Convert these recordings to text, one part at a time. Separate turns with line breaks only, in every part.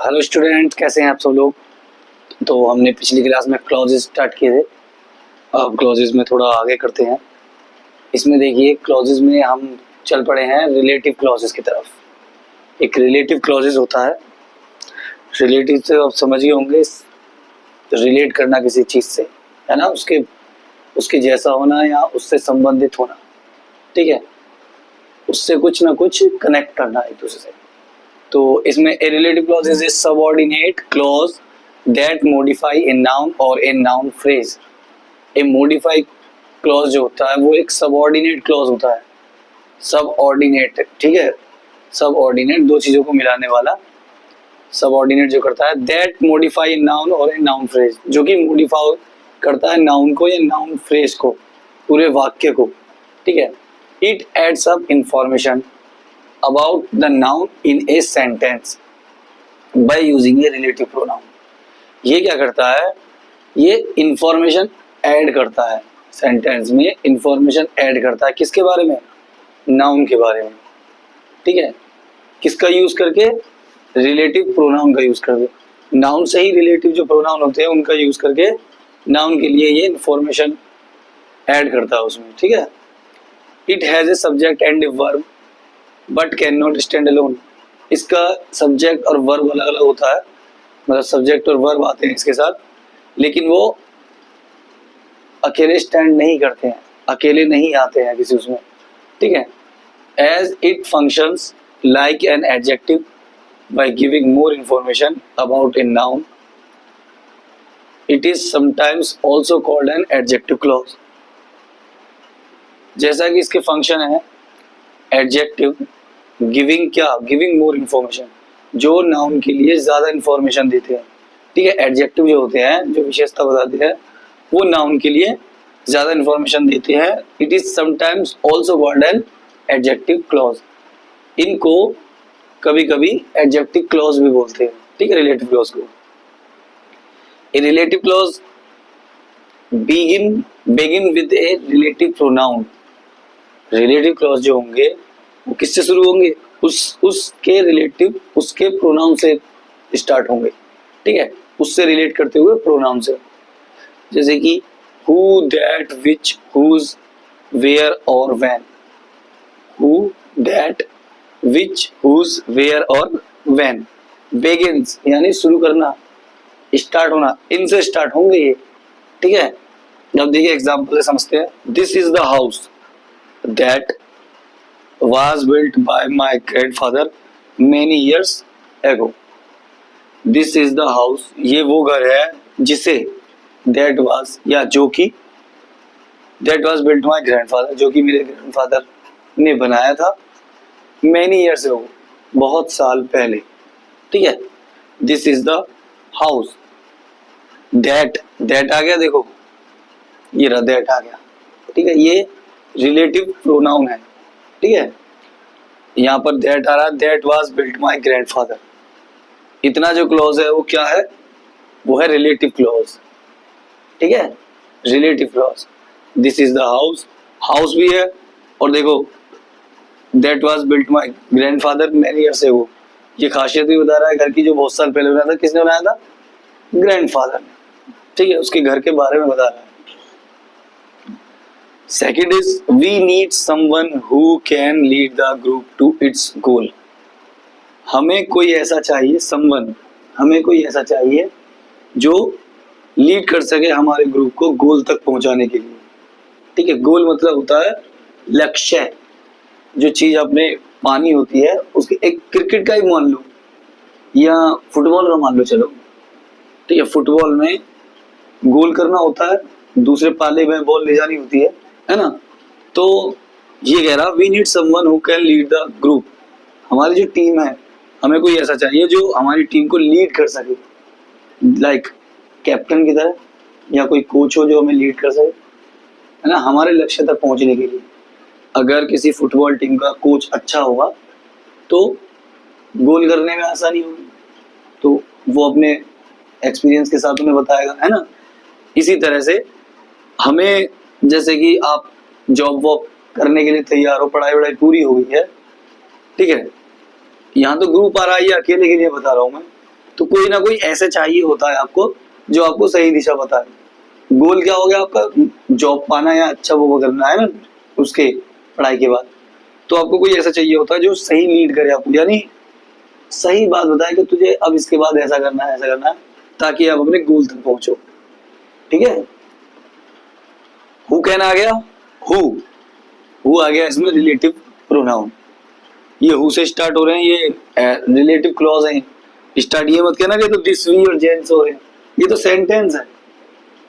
Hello student, कैसे हैं आप सब लोग। तो हमने पिछली क्लास में क्लॉजेस स्टार्ट किए थे। अब क्लॉजेस में थोड़ा आगे करते हैं। इसमें देखिए, क्लॉजेस में हम चल पड़े हैं रिलेटिव क्लॉजेस की तरफ। एक रिलेटिव क्लॉजेस होता है। रिलेटिव से आप समझ गए होंगे, रिलेट करना किसी चीज़ से, है ना, उसके उसके जैसा होना या उससे संबंधित होना। ठीक है, उससे कुछ ना कुछ कनेक्ट करना एक दूसरे से। तो इसमें a relative clause is a subordinate clause that modify a noun और a noun phrase. A modify clause जो होता है वो एक सबऑर्डिनेट क्लॉज होता है। सबऑर्डिनेट, ठीक है, सबऑर्डिनेट दो चीजों को मिलाने वाला। सबऑर्डिनेट जो करता है दैट मॉडिफाई ए नाउन और ए नाउन फ्रेज, जो कि मॉडिफाई करता है नाउन को या नाउन फ्रेज को, पूरे वाक्य को। ठीक है, it adds up information about the noun in a sentence by using a relative pronoun। ये क्या करता है, ये इंफॉर्मेशन ऐड करता है, सेंटेंस में इंफॉर्मेशन ऐड करता है। किसके बारे में? नाउन के बारे में। ठीक है, किसका यूज करके? रिलेटिव प्रोनाउन का यूज करके। नाउन से ही रिलेटिव जो प्रोनाउन होते हैं उनका यूज करके नाउन के लिए ये इंफॉर्मेशन ऐड करता है उसमें। ठीक है, it has a subject and a verb but can not stand alone. इसका सब्जेक्ट और वर्ब अलग अलग होता है, मतलब सब्जेक्ट और वर्ब आते हैं इसके साथ, लेकिन वो अकेले स्टैंड नहीं करते हैं, अकेले नहीं आते हैं किसी उसमें। ठीक है, as it functions like an adjective by giving more information about a noun, it is sometimes also called an adjective clause. जैसा कि इसके फंक्शन है एडजेक्टिव, गिविंग क्या? गिविंग मोर इंफॉर्मेशन, जो नाउन के लिए ज्यादा इंफॉर्मेशन देते हैं। ठीक है, एडजेक्टिव जो होते हैं, जो विशेषता बताते हैं, वो नाउन के लिए ज्यादा इंफॉर्मेशन देते हैं। It is sometimes also called an adjective clause. इनको कभी कभी एडजेक्टिव क्लॉज भी बोलते हैं। ठीक है, रिलेटिव क्लॉज को। ए relative clause begin with A relative pronoun. Relative clause जो होंगे वो किससे शुरू होंगे? उसके रिलेटिव, उसके प्रोनाउन से स्टार्ट होंगे। ठीक है, उससे रिलेट करते हुए प्रोनाउन से। जैसे कि who, that, which, whose, where और when. Who, that, which, whose, where और व्हेन। बिगिन्स यानी शुरू करना, स्टार्ट होना, इनसे स्टार्ट होंगे ये। ठीक है, अब देखिए एग्जांपल से समझते हैं। This is the house that was built by my grandfather many years ago। This is the house, ये वो घर है जिसे, that was या जो कि, that was built by my grandfather, जो कि मेरे ग्रैंडफादर ने बनाया था, many years ago, बहुत साल पहले। ठीक है, this is the house that आ गया, देखो ये रहा that आ गया। ठीक है, ये रिलेटिव प्रोनाउन है। ठीक है, यहाँ पर दैट आ रहा है, that was built my grandfather. इतना जो क्लॉज है वो क्या है? वो है रिलेटिव क्लॉज। ठीक है, relative clause. This is the house, house भी है, और देखो that was built my grandfather many years ago. ये खासियत भी बता रहा है घर की, जो बहुत साल पहले बनाया था। किसने बनाया था? ग्रैंडफादर ने। ठीक है, उसके घर के बारे में बता रहा है। Second is we need someone who can lead the group to its goal। हमें कोई ऐसा चाहिए, someone, हमें कोई ऐसा चाहिए जो लीड कर सके हमारे ग्रुप को गोल तक पहुंचाने के लिए। ठीक है, गोल मतलब होता है लक्ष्य। जो चीज आपने पानी होती है उसके, एक क्रिकेट का ही मान लो या फुटबॉल का मान लो, चलो। ठीक है, फुटबॉल में गोल करना होता है, दूसरे पाले में बॉल ले जानी होती है ना। तो ये कह रहा, we need someone who can lead the group. हमारी जो टीम है, हमें कोई ऐसा चाहिए जो हमारी टीम को लीड कर सके, लाइक कैप्टन की तरह, या कोई कोच हो जो हमें लीड कर सके, है ना, हमारे लक्ष्य तक पहुंचने के लिए। अगर किसी फुटबॉल टीम का कोच अच्छा होगा तो गोल करने में आसानी होगी, तो वो अपने एक्सपीरियंस के साथ उन्हें बताएगा, है ना। इसी तरह से हमें, जैसे कि आप जॉब वॉब करने के लिए तैयार हो, पढ़ाई वढ़ाई पूरी हो गई है, ठीक है, यहाँ तो ग्रुप आ रहा है, ये अकेले के लिए बता रहा हूँ मैं। तो कोई ना कोई ऐसे चाहिए होता है आपको जो आपको सही दिशा बताए। गोल क्या हो गया आपका, जॉब पाना या अच्छा वो करना है ना उसके पढ़ाई के बाद, तो आपको कोई ऐसा चाहिए होता है जो सही लीड करे आपको, यानी सही बात बताए कि तुझे अब इसके बाद ऐसा करना है, ऐसा करना है, ताकि आप अपने गोल तक पहुंचो। ठीक है, हु कैन आ गया, हु आ गया इसमें रिलेटिव प्रोनाउन। ये हु से स्टार्ट हो रहे हैं, ये रिलेटिव क्लॉज हैं। स्टार्ट ये मत कहना कि तो दिस वी और जेंट्स हो रहे हैं, ये तो सेंटेंस है।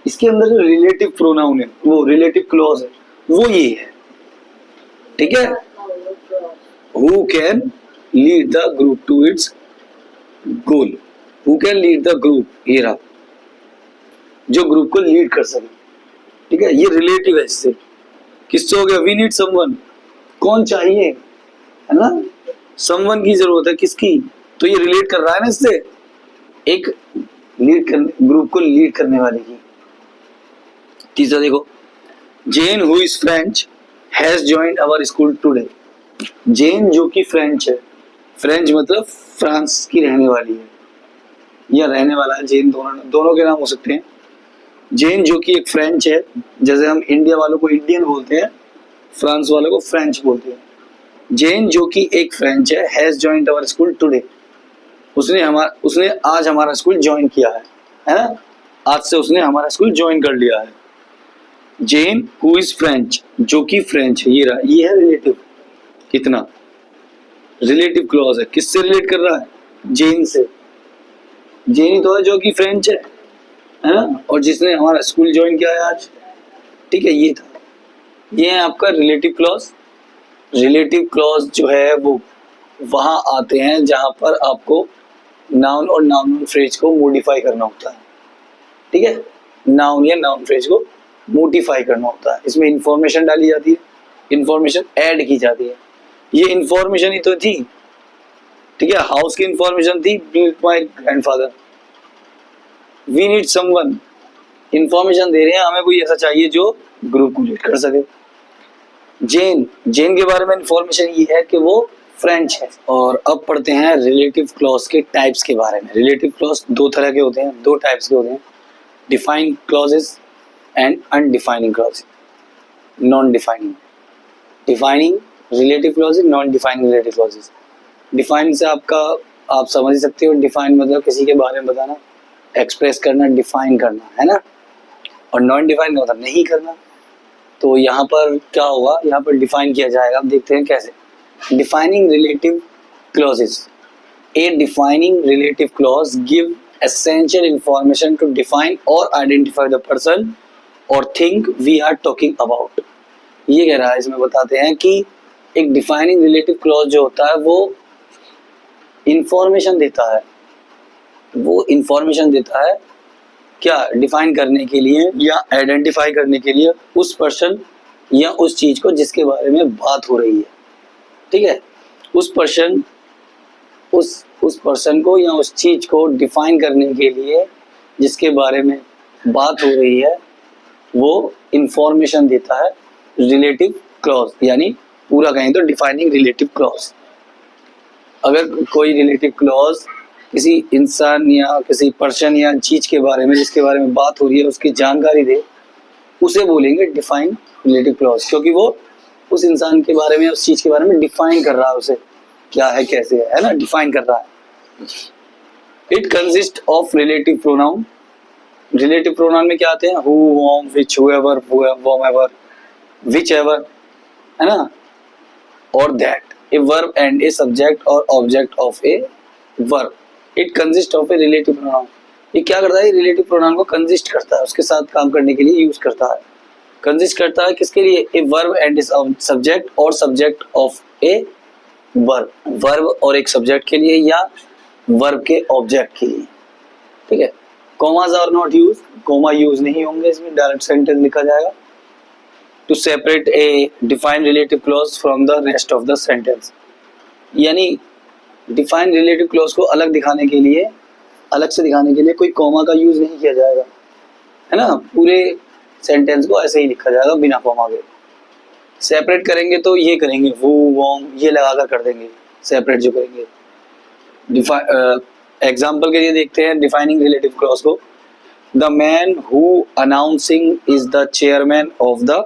इसके अंदर जो रिलेटिव प्रोनाउन है, वो रिलेटिव क्लॉज है, वो ये है। ठीक है, who can lead the group to its goal, who can lead the group, ये रहा जो ग्रुप को लीड कर सके। ठीक है, ये रिलेटिव है, इससे किससे हो गया, वी नीड समवन, कौन चाहिए, है ना, समवन की जरूरत है, किसकी, तो ये रिलेट कर रहा है ना इससे, एक लीड करने, ग्रुप को लीड करने वाले की। तीसरा देखो, Jane who is French has joined our school today. Jane जो कि फ्रेंच है, फ्रेंच मतलब फ्रांस की रहने वाली है या रहने वाला है, जेन दोनों के नाम हो सकते हैं। जेन जो कि एक फ्रेंच है, जैसे हम इंडिया वालों को इंडियन बोलते हैं, फ्रांस वालों को फ्रेंच बोलते हैं। जेन जो कि एक फ्रेंच है, has joined our school today, उसने आज हमारा स्कूल ज्वाइन किया है ना, आज से उसने हमारा स्कूल ज्वाइन कर लिया है। जेन हु इज फ्रेंच, जो कि फ्रेंच है, ये रहा, ये है रिलेटिव। कितना रिलेटिव क्लॉज है, किससे रिलेट कर रहा है, जेन से। जेन ही तो है जो कि फ्रेंच है ना, और जिसने हमारा स्कूल ज्वाइन किया है आज। ठीक है, ये था, ये है आपका रिलेटिव क्लॉज। रिलेटिव क्लॉज जो है वो वहां आते हैं जहां पर आपको नाउन और नाउन फ्रेज को मॉडिफाई करना होता है। ठीक है, नाउन या नाउन फ्रेज को मॉडिफाई करना होता है, इसमें इंफॉर्मेशन डाली जाती है, इंफॉर्मेशन ऐड की जाती है। ये इंफॉर्मेशन ही तो थी। ठीक है, हाउस की इंफॉर्मेशन थी, my grandfather. We need someone, information दे रहे हैं हमें, कोई ऐसा चाहिए जो ग्रुप को लीड कर सके। जेन, जेन के बारे में इंफॉर्मेशन ये है कि वो फ्रेंच है। और अब पढ़ते हैं रिलेटिव क्लॉज के टाइप्स के बारे में। रिलेटिव क्लॉज दो तरह के होते हैं, दो टाइप्स के होते हैं, defined clauses and अनडिफाइनिंग clauses, non defining. Defining relative clauses, non defining relative clauses. Define से आपका आप समझ ही सकते हो, डिफाइन मतलब किसी के बारे में बताना, एक्सप्रेस करना, डिफाइन करना, है ना। और नॉन डिफाइन का मतलब नहीं करना। तो यहाँ पर क्या होगा, यहाँ पर डिफाइन किया जाएगा, अब देखते हैं कैसे। Defining relative clauses, a defining relative clause give essential information to define or identify the person or thing we are talking about. ये कह रहा है, इसमें बताते हैं कि एक डिफाइनिंग रिलेटिव क्लॉज जो होता है वो इंफॉर्मेशन देता है, वो इंफॉर्मेशन देता है क्या, डिफाइन करने के लिए या आइडेंटिफाई करने के लिए उस पर्सन या उस चीज को जिसके बारे में बात हो रही है। ठीक है, उस पर्सन को या उस चीज को डिफाइन करने के लिए जिसके बारे में बात हो रही है, वो इंफॉर्मेशन देता है रिलेटिव क्लॉज, यानी पूरा कहें तो डिफाइनिंग रिलेटिव क्लॉज। अगर कोई रिलेटिव क्लॉज किसी इंसान या किसी पर्सन या चीज के बारे में जिसके बारे में बात हो रही है उसकी जानकारी दे, उसे बोलेंगे डिफाइन रिलेटिव क्लॉज, क्योंकि वो उस इंसान के बारे में, उस चीज के बारे में डिफाइन कर रहा है, उसे क्या है, कैसे है ना, डिफाइन कर रहा है। It consist of relative pronoun. Relative pronoun में क्या आते हैं, who, whom, which, whoever, whomever, whichever, है ना, और that, a verb and a subject और object of a verb. It consist of a relative pronoun. ये क्या करता है, रिलेटिव प्रोनाउन को कंसिस्ट करता है, उसके साथ काम करने के लिए यूज करता है। कंसिस्ट करता है किसके लिए, a verb and a subject और subject of a verb, verb और एक सब्जेक्ट के लिए या वर्ब के ऑब्जेक्ट के लिए। ठीक है, commas are not use, comma use नहीं होंगे इसमें, डायरेक्ट सेंटेंस लिखा जाएगा। To separate a defined relative clause from the rest of the sentence, यानी डिफाइंड रिलेटिव क्लॉज को अलग दिखाने के लिए, अलग से दिखाने के लिए कोई कॉमा का यूज नहीं किया जाएगा, है ना, पूरे सेंटेंस को ऐसे ही लिखा जाएगा बिना कॉमा के। सेपरेट करेंगे तो ये करेंगे, वो, वॉम, ये लगाकर कर देंगे सेपरेट जो करेंगे। एग्जाम्पल के लिए देखते हैं डिफाइनिंग रिलेटिव क्लॉज को। The man who announcing is the chairman of the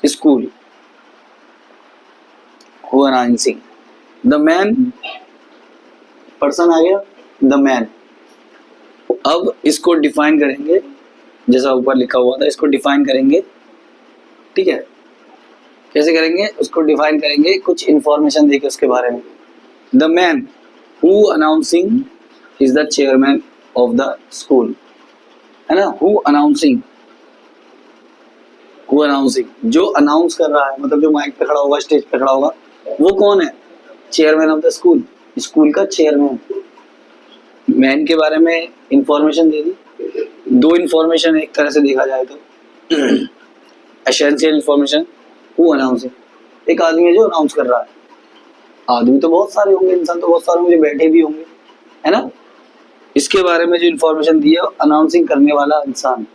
school. Who announcing, the man, person आ गया द मैन। अब इसको डिफाइन करेंगे जैसा ऊपर लिखा हुआ था, इसको डिफाइन करेंगे, ठीक है। कैसे करेंगे उसको डिफाइन करेंगे, कुछ इंफॉर्मेशन देके उसके बारे में। The man who announcing is the chairman of the school, है ना। हु अनाउंसिंग, हु अनाउंसिंग, जो अनाउंस कर रहा है, मतलब जो माइक पे खड़ा होगा, स्टेज पे खड़ा होगा, वो कौन है? Chairman of the school, school का चेयरमैन। मैन के बारे में इंफॉर्मेशन दे दी। दो इंफॉर्मेशन एक तरह से देखा जाए तो, एसेंशियल इंफॉर्मेशन, हु अनाउंसिंग, एक आदमी है जो अनाउंस कर रहा है। आदमी तो बहुत सारे होंगे, इंसान तो बहुत सारे होंगे, जो बैठे भी होंगे, है ना। इसके बारे में जो इंफॉर्मेशन दी है, अनाउंसिंग करने वाला इंसान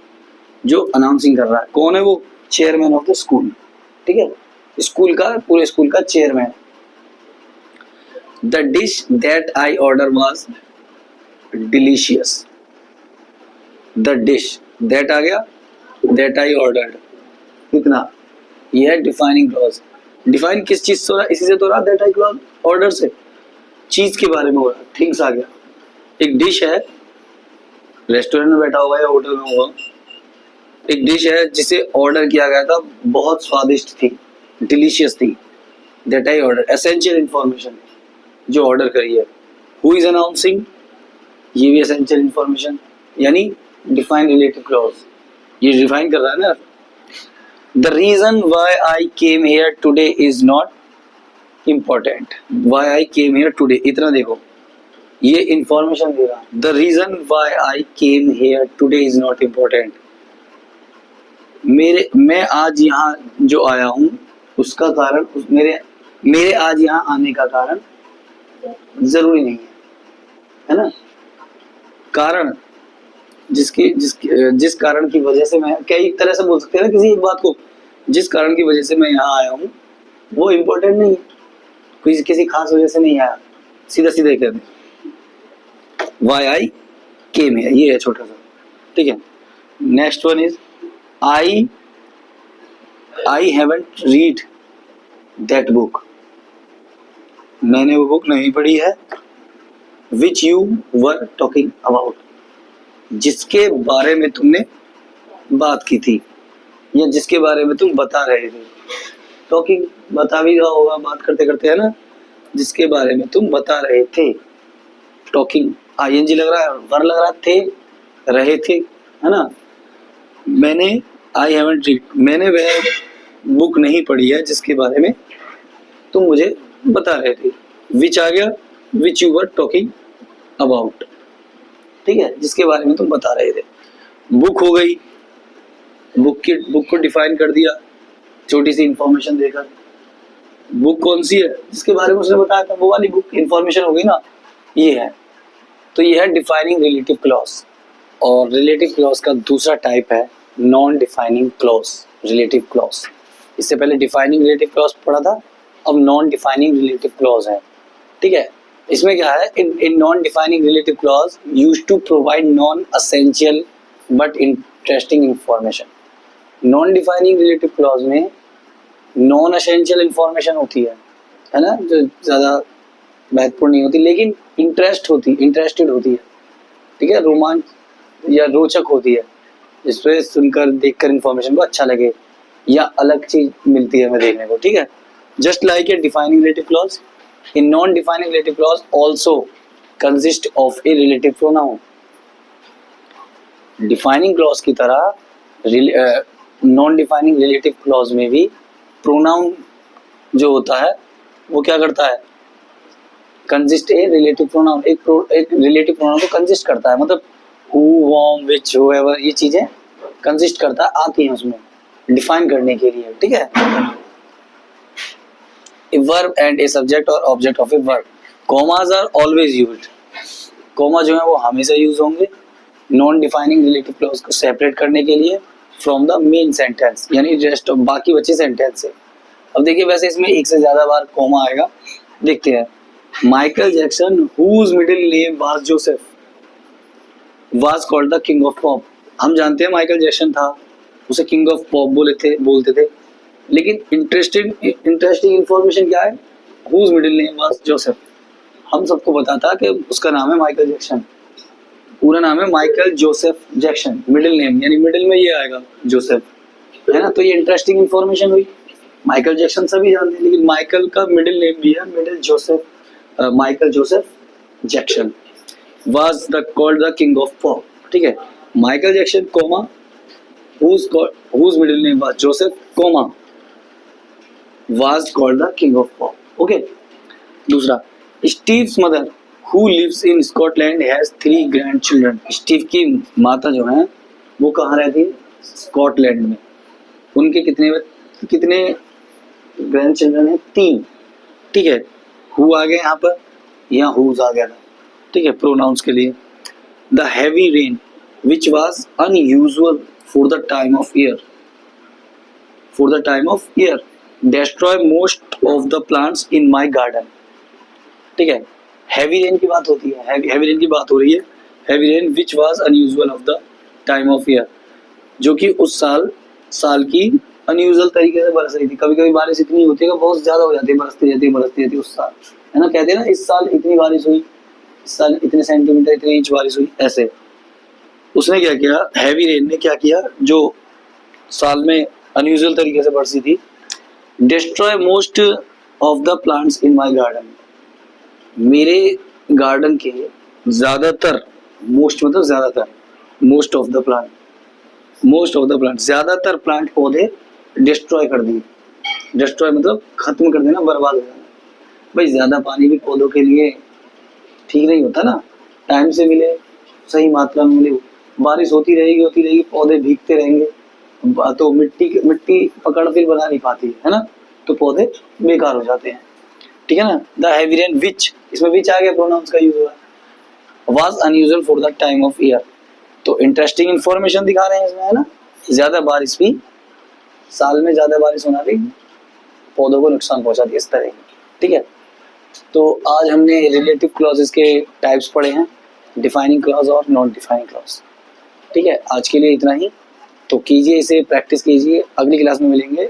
जो अनाउंसिंग कर रहा है, कौन है वो? चेयरमैन ऑफ द स्कूल, ठीक है, स्कूल का, पूरे स्कूल का chairman. The dish that I order was delicious. The dish that आ गया, दैट आई ऑर्डर्ड, कितना, यह है डिफाइनिंग क्लॉज। डिफाइन किस चीज से हो रहा है? इसी से तो रहा, दैट आई क्लॉज, ऑर्डर से, चीज के बारे में हो रहा है, थिंग्स आ गया। एक डिश है, रेस्टोरेंट में बैठा हुआ या होटल में होगा, एक डिश है जिसे ऑर्डर किया गया था, बहुत स्वादिष्ट थी, डिलीशियस थी, that I order. Essential information जो ऑर्डर करी है। हु इज अनाउंसिंग, ये भी एसेंशियल इंफॉर्मेशन, यानी डिफाइन रिलेटिव क्लॉज, ये डिफाइन कर रहा है ना। The reason why I came here today is not important. Why I came here today, इतना देखो, ये इंफॉर्मेशन दे रहा। The reason why I came here today is not important, मैं आज यहाँ जो आया हूँ उसका कारण, मेरे आज यहाँ आने का कारण जरूरी नहीं है ना। कारण, जिस कारण की वजह से मैं, कई तरह से बोल सकते हैं ना किसी एक बात को, जिस कारण की वजह से मैं यहाँ आया हूँ वो इम्पोर्टेंट नहीं है, किसी खास वजह से नहीं आया, सीधा सीधा कहते हैं वाई आई केम हियर, ये है छोटा सा, ठीक है। Next one is I haven't read that book, मैंने वो बुक नहीं पढ़ी है। Which you were talking about, जिसके बारे में तुमने बात की थी या जिसके बारे में तुम बता रहे थे। टॉकिंग बता भी रहा होगा, बात करते करते, है ना, जिसके बारे में तुम बता रहे थे। टॉकिंग आईएनजी लग रहा है, वर लग रहा थे, रहे थे, है ना। मैंने आई हैवंट रीड, मैंने वह बुक नहीं पढ़ी है जिसके बारे में तुम मुझे बता रहे थे। विच आ गया, which you were talking about, ठीक है, जिसके बारे में तुम बता रहे थे। बुक हो गई, बुक को डिफाइन कर दिया छोटी सी इंफॉर्मेशन देकर। बुक कौन सी है जिसके बारे में उसने बताया था, वो वाली बुक, इंफॉर्मेशन हो गई ना, ये है। तो ये है डिफाइनिंग रिलेटिव क्लॉज। और रिलेटिव क्लॉज का दूसरा टाइप है non defining clause, relative clause. इससे पहले डिफाइनिंग रिलेटिव क्लॉज पढ़ा था, अब नॉन डिफाइनिंग रिलेटिव क्लॉज है, ठीक है। इसमें क्या है, इन non defining relative clause used to provide non essential but interesting information. Non defining relative clause में नॉन एसेंशियल इंफॉर्मेशन होती है ना, जो ज़्यादा महत्वपूर्ण नहीं होती लेकिन इंटरेस्टेड होती है, ठीक है, रोमांच या रोचक होती है, जिसपे सुनकर देखकर इंफॉर्मेशन को अच्छा लगे या अलग चीज मिलती है हमें देखने को, ठीक है। Just like a defining relative clause, in non defining relative clause also consist of a relative pronoun. Defining clause की तरह नॉन डिफाइनिंग रिलेटिव क्लॉज में भी प्रोनाउन जो होता है वो क्या करता है, कंसिस्ट ए रिलेटिव प्रोनाउन, एक रिलेटिव प्रोनाउन को कंसिस्ट करता है, मतलब हु, वॉम, विच, हूएवर, ये चीजें कंसिस्ट करता है, आती हैं उसमें डिफाइन करने के लिए, ठीक है। A verb and a subject और object of a verb, commas are always used, comma जो है वो हमेशा यूज होंगे नॉन डिफाइनिंग रिलेटिव क्लॉज को सेपरेट करने के लिए फ्रॉम द मेन सेंटेंस, यानी रेस्ट ऑफ बाकी बचे सेंटेंस से। अब देखिए, वैसे इसमें एक से ज्यादा बार कॉमा आएगा, देखते हैं। Michael Jackson whose middle name was Joseph was called the king of pop. हम जानते हैं माइकल जैक्सन था, उसे किंग ऑफ पॉप बोलते थे, लेकिन इंटरेस्टिंग इंफॉर्मेशन क्या है, whose middle name was Joseph. हम सबको पता था कि उसका नाम है माइकल जैक्सन, पूरा नाम है Michael Joseph Jackson, middle name यानी मिडिल में ये आएगा जोसेफ, है ना। तो ये इंटरेस्टिंग इंफॉर्मेशन हुई। माइकल जैक्सन सभी जानते हैं, लेकिन माइकल का मिडिल नेम भी है Michael Joseph Jackson was the called the king of pop. ठीक है, Michael Jackson comma whose middle name was Joseph, comma, was called the king of pop. Okay. दूसरा, Steve's mother, who lives in Scotland, has 3 grandchildren. Steve की माता जो है वो कहाँ रहती है? स्कॉटलैंड में। उनके कितने ग्रैंडचिल्ड्रन हैं? 3। ठीक है, who आ गया यहाँ पर, यहाँ whose आ गया था। ठीक है, प्रोनाउंस के लिए। The heavy rain which was unusual for the time of year destroy most of the plants in my garden। ठीक है, heavy rain की बात होती है, heavy rain की बात हो रही है, heavy rain which was unusual of the time of year, जो कि उस साल की अनयूजुअल तरीके से बरस रही थी। कभी कभी बारिश इतनी होती है कि बहुत ज्यादा हो जाती है, बरसती रहती है उस साल, है ना। कहते हैं ना, इस साल इतनी बारिश हुई, इस साल इतने सेंटीमीटर इतने इंच बारिश हुई, ऐसे। उसने क्या किया, हैवी रेन ने क्या किया, जो साल में अनयूजुअल तरीके से बरसी थी, destroy most of the plants in my garden, मेरे गार्डन के ज्यादातर, मोस्ट मतलब ज्यादातर, मोस्ट ऑफ द प्लांट ज्यादातर प्लांट पौधे डिस्ट्रॉय कर दिए। डिस्ट्रॉय मतलब खत्म कर देना, बर्बाद हो जाना। भाई ज्यादा पानी भी पौधों के लिए ठीक नहीं होता ना, टाइम से मिले, सही मात्रा में मिले, बारिश होती रहेगी, पौधे भीगते रहेंगे तो मिट्टी पकड़ फिर बना नहीं पाती है ना, तो पौधे बेकार हो जाते हैं। ठीक है ना। द हैवी रेन विच, इसमें विच आ गया, प्रोनाउंस का यूज हुआ, was unusual for the time of year. तो इंटरेस्टिंग इंफॉर्मेशन दिखा रहे हैं इसमें, है ना। ज्यादा बारिश भी, साल में ज्यादा बारिश होना भी पौधों को नुकसान पहुंचाती है, इस तरह की। ठीक है, तो आज हमने रिलेटिव क्लॉजेस के टाइप्स पढ़े हैं, डिफाइनिंग क्लॉज और नॉन डिफाइनिंग क्लॉज। ठीक है, आज के लिए इतना ही। तो कीजिए इसे, प्रैक्टिस कीजिए, अगली क्लास में मिलेंगे